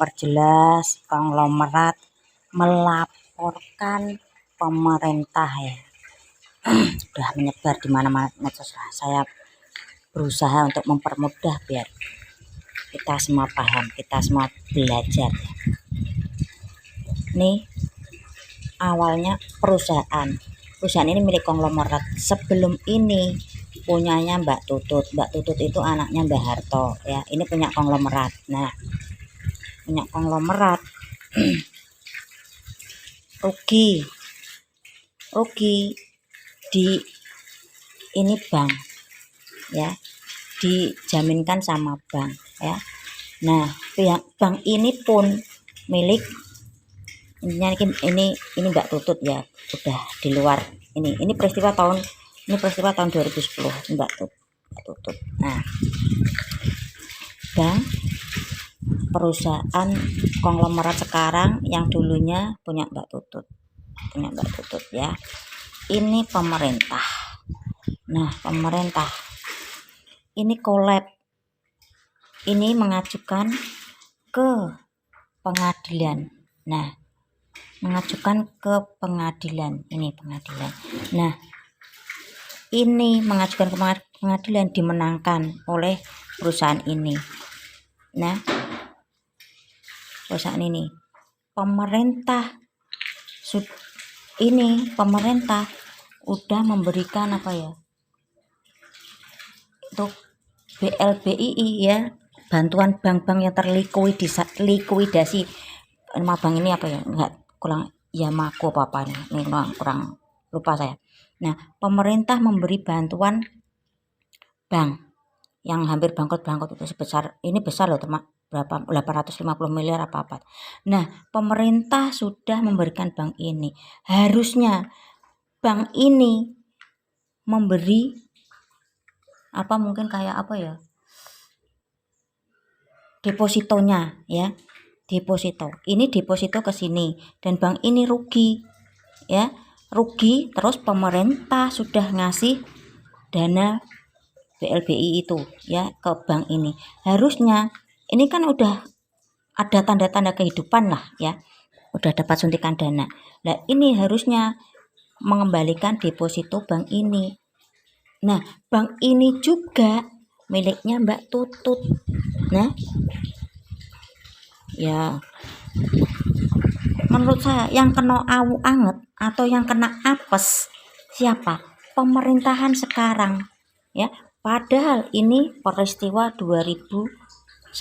memperjelas konglomerat melaporkan pemerintah ya. Sudah menyebar di mana-mana medsos. Saya berusaha untuk mempermudah biar kita semua paham, kita semua belajar. Nih awalnya perusahaan ini milik konglomerat. Sebelum ini punyanya Mbak Tutut. Mbak Tutut itu anaknya Mbak Harto ya. Ini punya konglomerat. Nah, punya konglomerat rugi di ini bank ya, dijaminkan sama bank ya. Nah, pihak bank ini pun milik ini Mbak Tutut ya, udah di luar ini peristiwa tahun 2010 Mbak Tutut. Nah, bank perusahaan konglomerat sekarang yang dulunya punya Mbak Tutut ya. Ini pemerintah. Nah, pemerintah ini kolab, ini mengajukan ke pengadilan. Nah, mengajukan ke pengadilan, ini pengadilan. Nah, ini mengajukan ke pengadilan, dimenangkan oleh perusahaan ini. Nah, perusahaan ini pemerintah udah memberikan apa ya, untuk BLBII ya, bantuan bank-bank yang terlikuidasi. Nama bank ini apa ya, enggak, kurang Yamaco apa nih, ini kurang lupa saya. Nah, pemerintah memberi bantuan bank yang hampir bangkrut itu sebesar, ini besar loh teman, berapa, 850 miliar apa. Nah, pemerintah sudah memberikan bank ini. Harusnya bank ini memberi apa, mungkin kayak apa ya, depositonya ya, deposito. Ini deposito ke sini dan bank ini rugi ya, terus pemerintah sudah ngasih dana BLBI itu ya ke bank ini. Harusnya ini kan udah ada tanda-tanda kehidupan lah ya, udah dapat suntikan dana. Nah, ini harusnya mengembalikan deposito bank ini. Nah, bank ini juga miliknya Mbak Tutut. Nah, ya menurut saya yang kena awu anget atau yang kena apes siapa? Pemerintahan sekarang ya. Padahal ini peristiwa 2010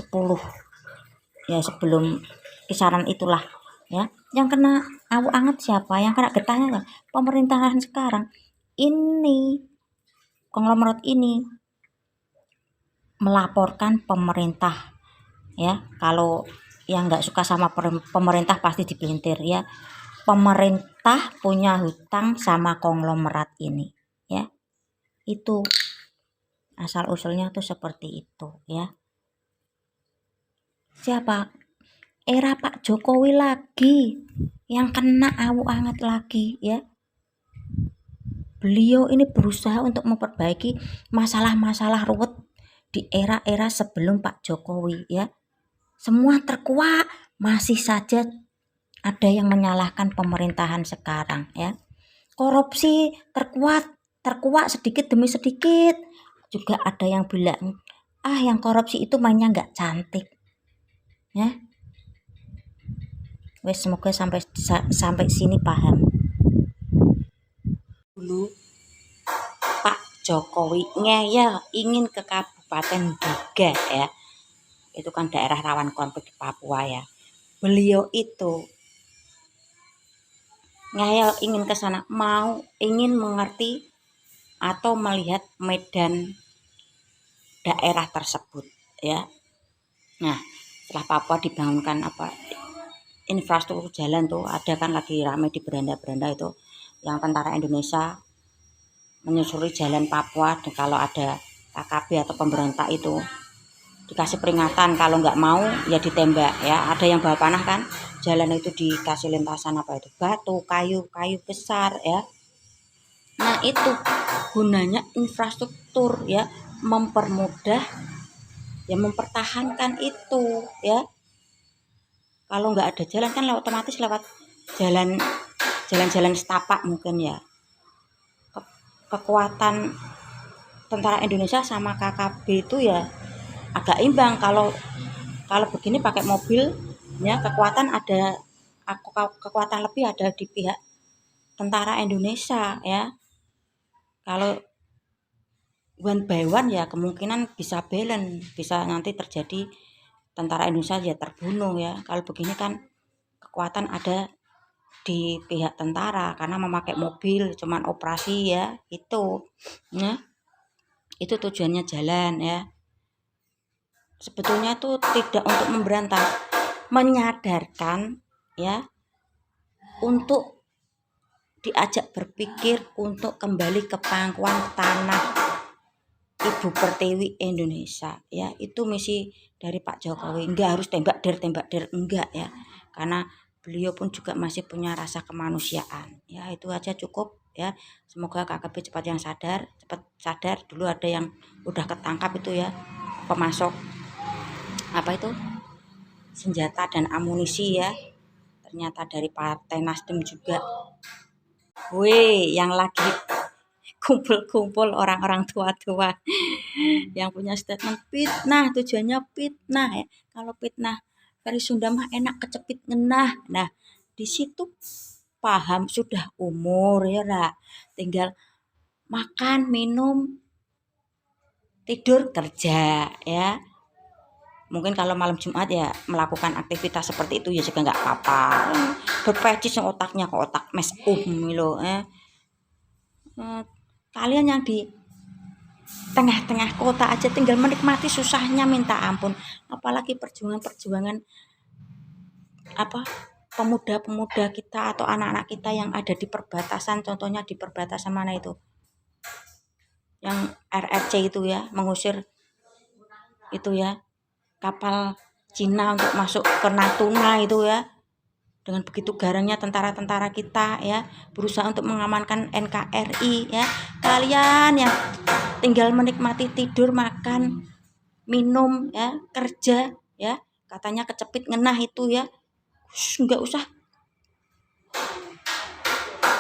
ya, sebelum kisaran itulah ya. Yang kena awu anget siapa? Yang kena getahnya pemerintahan sekarang. Ini konglomerat ini melaporkan pemerintah ya. Kalau yang nggak suka sama pemerintah pasti dipelintir ya. Pemerintah punya hutang sama konglomerat ini ya. Itu asal usulnya tuh seperti itu ya. Siapa? Era Pak Jokowi lagi yang kena awu anget lagi ya. Beliau ini berusaha untuk memperbaiki masalah-masalah ruwet di era-era sebelum Pak Jokowi ya. Semua terkuak, masih saja ada yang menyalahkan pemerintahan sekarang ya. Korupsi terkuak sedikit demi sedikit. Juga ada yang bilang, yang korupsi itu mainnya nggak cantik ya. Wes, semoga sampai sini paham. Dulu Pak Jokowi ngeyel ingin ke Kabupaten Duga ya, itu kan daerah rawan konflik di Papua ya. Beliau itu ngeyel ingin ke sana, ingin mengerti atau melihat medan daerah tersebut ya. Nah, setelah Papua dibangunkan infrastruktur jalan tuh, ada kan lagi ramai di beranda-beranda itu yang tentara Indonesia menyusuri jalan Papua, dan kalau ada KKB atau pemberontak itu dikasih peringatan, kalau nggak mau ya ditembak ya. Ada yang bawa panah kan, jalan itu dikasih lintasan batu, kayu besar ya. Nah, itu gunanya infrastruktur ya, mempermudah ya, mempertahankan itu ya. Kalau nggak ada jalan kan otomatis lewat jalan-jalan setapak mungkin ya. Kekuatan tentara Indonesia sama KKB itu ya agak imbang. Kalau begini pakai mobil ya, kekuatan lebih ada di pihak tentara Indonesia ya. Kalau one by one ya kemungkinan bisa balance, bisa nanti terjadi tentara Indonesia ya terbunuh ya. Kalau begini kan kekuatan ada di pihak tentara karena memakai mobil cuman operasi ya itu. Nah, itu tujuannya jalan ya. Sebetulnya tuh tidak untuk memberantas, menyadarkan ya, untuk diajak berpikir untuk kembali ke pangkuan tanah Ibu Pertiwi Indonesia ya. Itu misi dari Pak Jokowi. Enggak harus tembak der enggak ya, karena beliau pun juga masih punya rasa kemanusiaan ya. Itu aja cukup ya. Semoga KKB cepat sadar. Dulu ada yang udah ketangkap itu ya, pemasok apa itu senjata dan amunisi ya, ternyata dari Partai Nasdem juga. Yang lagi kumpul-kumpul orang-orang tua-tua yang punya statement fitnah, tujuannya fitnah ya. Kalau fitnah dari Sunda mah enak kecepit ngenah. Nah, di situ paham sudah umur ya lah, tinggal makan, minum, tidur, kerja ya. Mungkin kalau malam Jumat ya melakukan aktivitas seperti itu ya juga nggak apa-apa. Berpecis otaknya ke otak mes lo kalian yang di tengah-tengah kota aja tinggal menikmati susahnya minta ampun, apalagi perjuangan apa pemuda-pemuda kita atau anak-anak kita yang ada di perbatasan. Contohnya di perbatasan mana itu yang RRC itu ya, mengusir itu ya kapal Cina untuk masuk ke Natuna itu ya. Dengan begitu garangnya tentara-tentara kita ya, berusaha untuk mengamankan NKRI ya. Kalian yang tinggal menikmati tidur, makan, minum ya, kerja ya, katanya kecepit ngenah itu ya. Enggak usah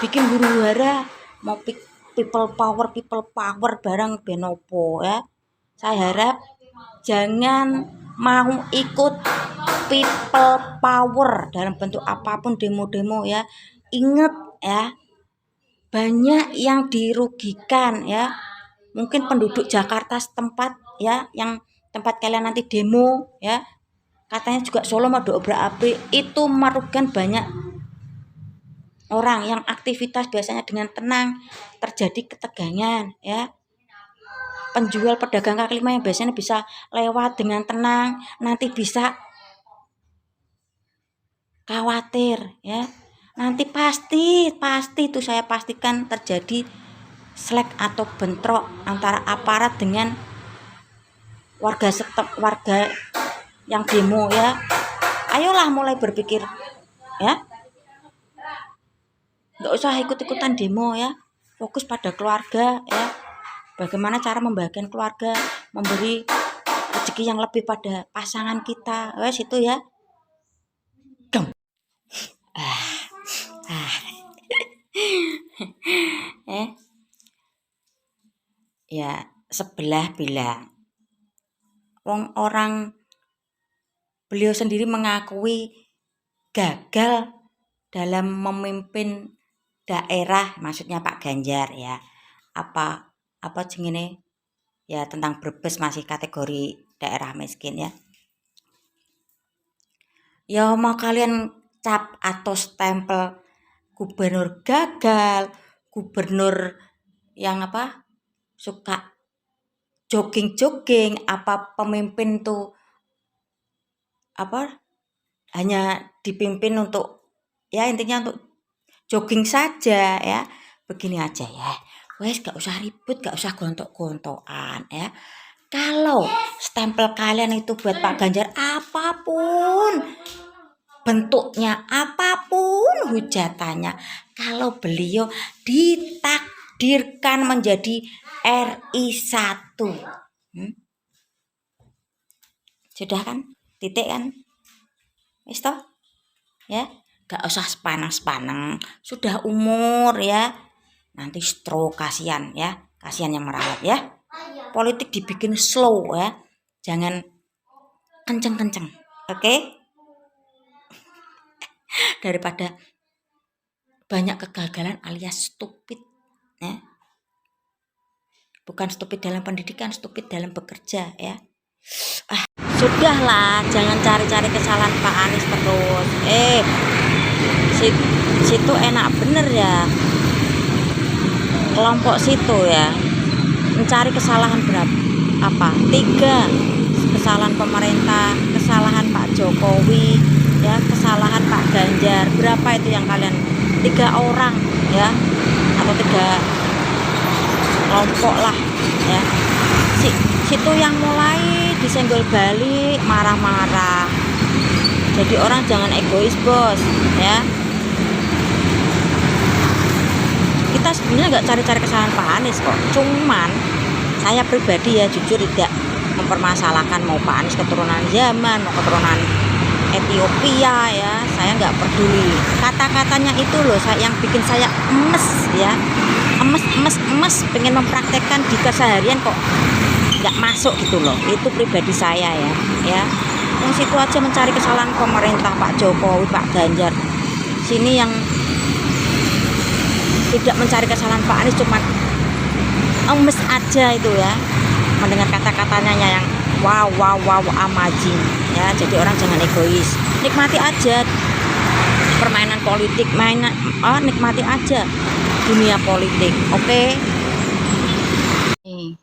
bikin huru-hara mau people power barang benopo ya. Saya harap jangan mau ikut people power dalam bentuk apapun, demo-demo ya. Ingat ya, banyak yang dirugikan ya. Mungkin penduduk Jakarta setempat ya, yang tempat kalian nanti demo ya, katanya juga Solo mau diobrak-abrik, itu merugikan banyak orang yang aktivitas biasanya dengan tenang, terjadi ketegangan ya. Penjual pedagang kaki lima yang biasanya bisa lewat dengan tenang, nanti bisa khawatir ya. Nanti pasti itu saya pastikan terjadi slek atau bentrok antara aparat dengan warga yang demo ya. Ayolah mulai berpikir ya. Nggak usah ikut-ikutan demo ya. Fokus pada keluarga ya. Bagaimana cara membahagiakan keluarga, memberi rezeki yang lebih pada pasangan kita. Wes itu ya. Gem. Ya, sebelah bilang. Beliau sendiri mengakui gagal dalam memimpin daerah, maksudnya Pak Ganjar ya. Apa jengene ya, tentang Brebes masih kategori daerah miskin ya. Ya mau kalian cap atau stempel gubernur gagal, gubernur yang suka jogging, apa pemimpin tuh hanya dipimpin untuk ya intinya untuk jogging saja ya. Begini aja ya, wes gak usah ribut, gak usah gontok-gontokan ya. Kalau stempel kalian itu buat Pak Ganjar, apapun bentuknya, apapun hujatannya, kalau beliau ditakdirkan menjadi RI 1, sudah kan, titik kan, wis toh. ya. Gak usah sepanang-sepanang, sudah umur ya. Nanti stroke, kasihan ya, kasihan yang merawat ya. Politik dibikin slow ya, jangan kenceng-kenceng, oke? Daripada banyak kegagalan alias stupid ya. Bukan stupid dalam pendidikan, stupid dalam bekerja ya. Sudahlah, jangan cari-cari kesalahan Pak Anies terus. Situ enak bener ya, kelompok situ ya, mencari kesalahan berapa? 3 kesalahan pemerintah, kesalahan Pak Jokowi ya, kesalahan Pak Ganjar. Berapa itu yang kalian? 3 orang ya, atau 3 kelompok lah ya. Situ yang mulai disenggol balik, marah-marah. Jadi orang jangan egois bos ya. Kita sebenarnya nggak cari-cari kesalahan Pak Anies kok, cuman saya pribadi ya jujur tidak mempermasalahkan mau Pak Anies keturunan Yaman, mau keturunan Ethiopia ya, saya nggak peduli. Kata-katanya itu loh yang bikin saya emes ya, emes, pengen mempraktekkan di keseharian kok nggak masuk gitu loh. Itu pribadi saya ya. Yang situ aja mencari kesalahan pemerintah Pak Jokowi, Pak Ganjar. Sini yang tidak mencari kesalahan Pak Anies, cuman emes aja itu ya, mendengar kata-katanya yang wow amazing ya. Jadi orang jangan egois, nikmati aja permainan politik, nikmati aja dunia politik, oke? Nih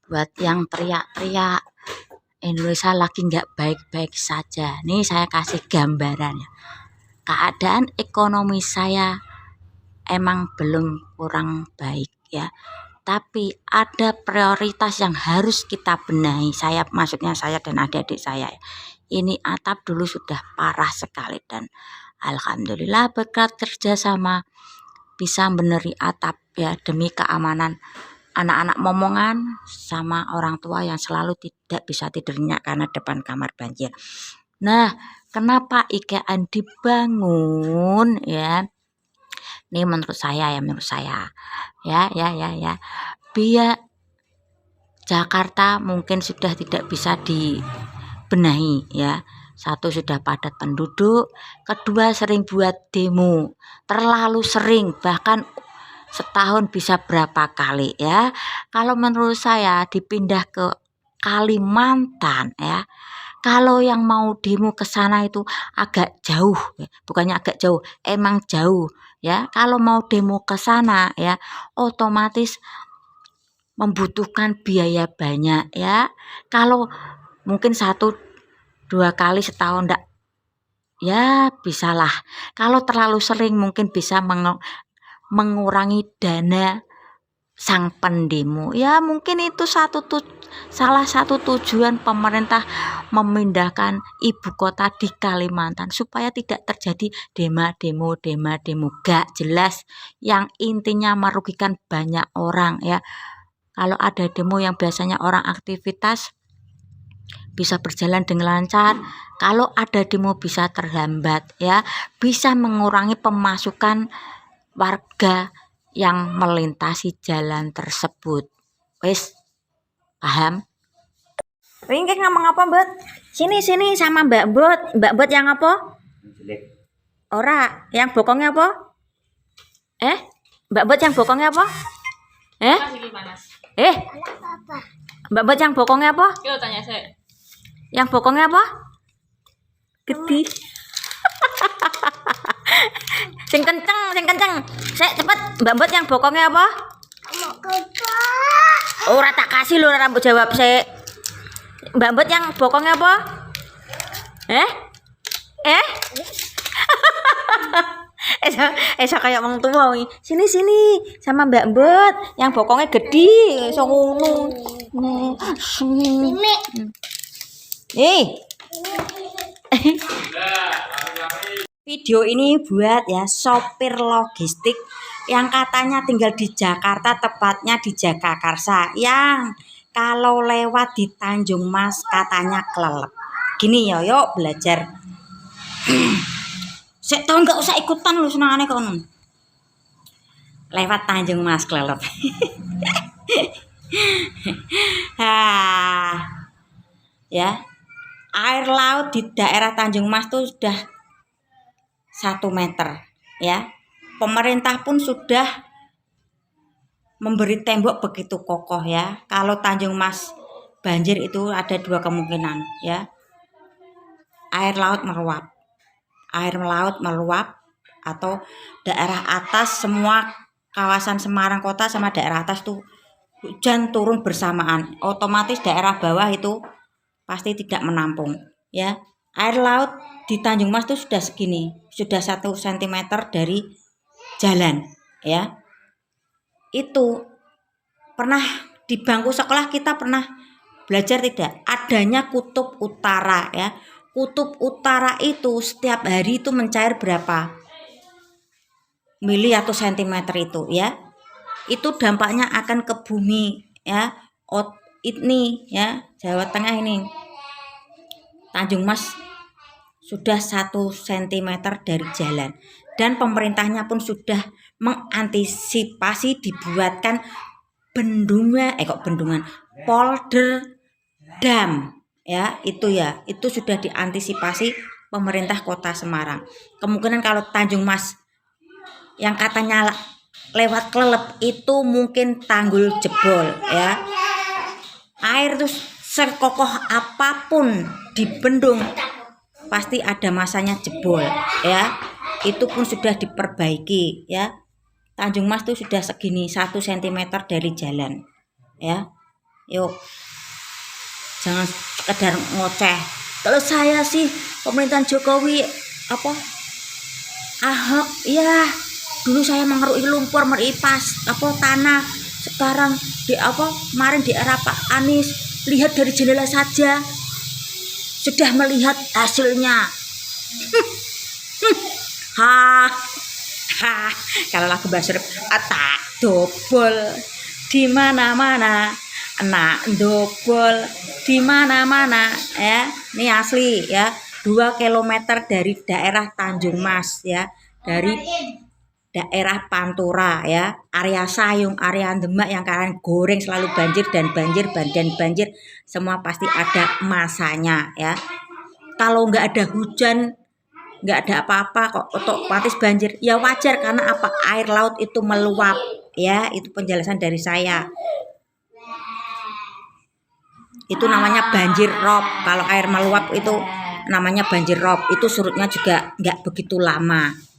buat yang teriak-teriak Indonesia lagi nggak baik-baik saja, nih saya kasih gambarannya. Keadaan ekonomi saya emang belum kurang baik ya, tapi ada prioritas yang harus kita benahi. Maksudnya saya dan adik-adik saya. Ini atap dulu sudah parah sekali dan alhamdulillah berkat kerjasama bisa benerin atap ya, demi keamanan anak-anak momongan sama orang tua yang selalu tidak bisa tidur nyenyak karena depan kamar banjir. Nah, kenapa IKN dibangun ya? Ini menurut saya ya. Biar Jakarta mungkin sudah tidak bisa dibenahi ya. 1, sudah padat penduduk, 2, sering buat demo, terlalu sering, bahkan setahun bisa berapa kali ya. Kalau menurut saya dipindah ke Kalimantan ya. Kalau yang mau demo ke sana itu agak jauh, bukannya agak jauh, emang jauh ya. Kalau mau demo ke sana ya, otomatis membutuhkan biaya banyak ya. Kalau mungkin 1-2 kali setahun enggak ya bisalah. Kalau terlalu sering mungkin bisa mengurangi dana sang pendemo ya. Mungkin itu salah satu tujuan pemerintah memindahkan ibu kota di Kalimantan, supaya tidak terjadi demo gak jelas yang intinya merugikan banyak orang ya. Kalau ada demo yang biasanya orang aktivitas bisa berjalan dengan lancar, kalau ada demo bisa terhambat ya, bisa mengurangi pemasukan warga yang melintasi jalan tersebut. Wes paham? Ringkek ngomong apa, Mbak? Sini sama Mbak Bot yang apa? Ora, yang bokongnya apa? Mbak Bot yang bokongnya apa? Mbak Bot yang bokongnya apa? Yo tanya saya. Yang bokongnya apa? Gede. Sing kenceng. Sek cepet, Mbak Bot yang bokongnya apa? Ora tak kasih lho rambut jawab sik. Mbak Bot yang bokongnya apa? Esa kayak wong tua wi. Sini sama Mbak Bot yang bokongnya gede, iso ngono. Video ini buat ya sopir logistik yang katanya tinggal di Jakarta, tepatnya di Jagakarsa, yang kalau lewat di Tanjung Mas katanya kelelep. Gini ya, yuk belajar. Sik tau nggak usah ikutan lu senengane kono. Lewat Tanjung Mas Klelep. Ya. Air laut di daerah Tanjung Mas tuh sudah 1 meter, ya. Pemerintah pun sudah memberi tembok begitu kokoh, ya. Kalau Tanjung Mas banjir itu ada 2 kemungkinan, ya. Air laut meluap atau daerah atas, semua kawasan Semarang kota sama daerah atas tuh hujan turun bersamaan, otomatis daerah bawah itu pasti tidak menampung, ya. Air laut di Tanjung Mas itu sudah segini, sudah 1 cm dari jalan, ya. Itu pernah di bangku sekolah kita pernah belajar tidak? Adanya kutub utara, ya. Kutub utara itu setiap hari itu mencair berapa mili atau sentimeter itu, ya. Itu dampaknya akan ke bumi, ya. Ini, ya, Jawa Tengah ini. Tanjung Mas sudah 1 cm dari jalan, dan pemerintahnya pun sudah mengantisipasi, dibuatkan polder dam, ya. Itu sudah diantisipasi pemerintah Kota Semarang. Kemungkinan kalau Tanjung Mas yang katanya lewat Klelep itu mungkin tanggul jebol, ya. Air tuh sekokoh apapun dibendung pasti ada masanya jebol, ya. Itu pun sudah diperbaiki, ya. Tanjung Mas tuh sudah segini, 1 cm dari jalan, ya. Yuk, jangan sekedar ngoceh. Kalau saya sih pemerintahan Jokowi Ahok, ya. Dulu saya mengeruk lumpur, meripas tanah. Sekarang kemarin di era Pak Anies, lihat dari jendela saja sudah melihat hasilnya. Kalau lagu Basur, tak dobol di mana-mana, enak dobol di mana-mana, ya. Ini asli, ya. 2 km dari daerah Tanjung Mas, ya. Dari daerah Pantura, ya, area Sayung, area Demak yang kalian goreng selalu banjir dan banjir semua pasti ada masanya, ya. Kalau nggak ada hujan, nggak ada apa-apa kok otomatis banjir, ya wajar karena air laut itu meluap, ya. Itu penjelasan dari saya. Itu namanya banjir rob. Kalau air meluap itu namanya banjir rob. Itu surutnya juga nggak begitu lama.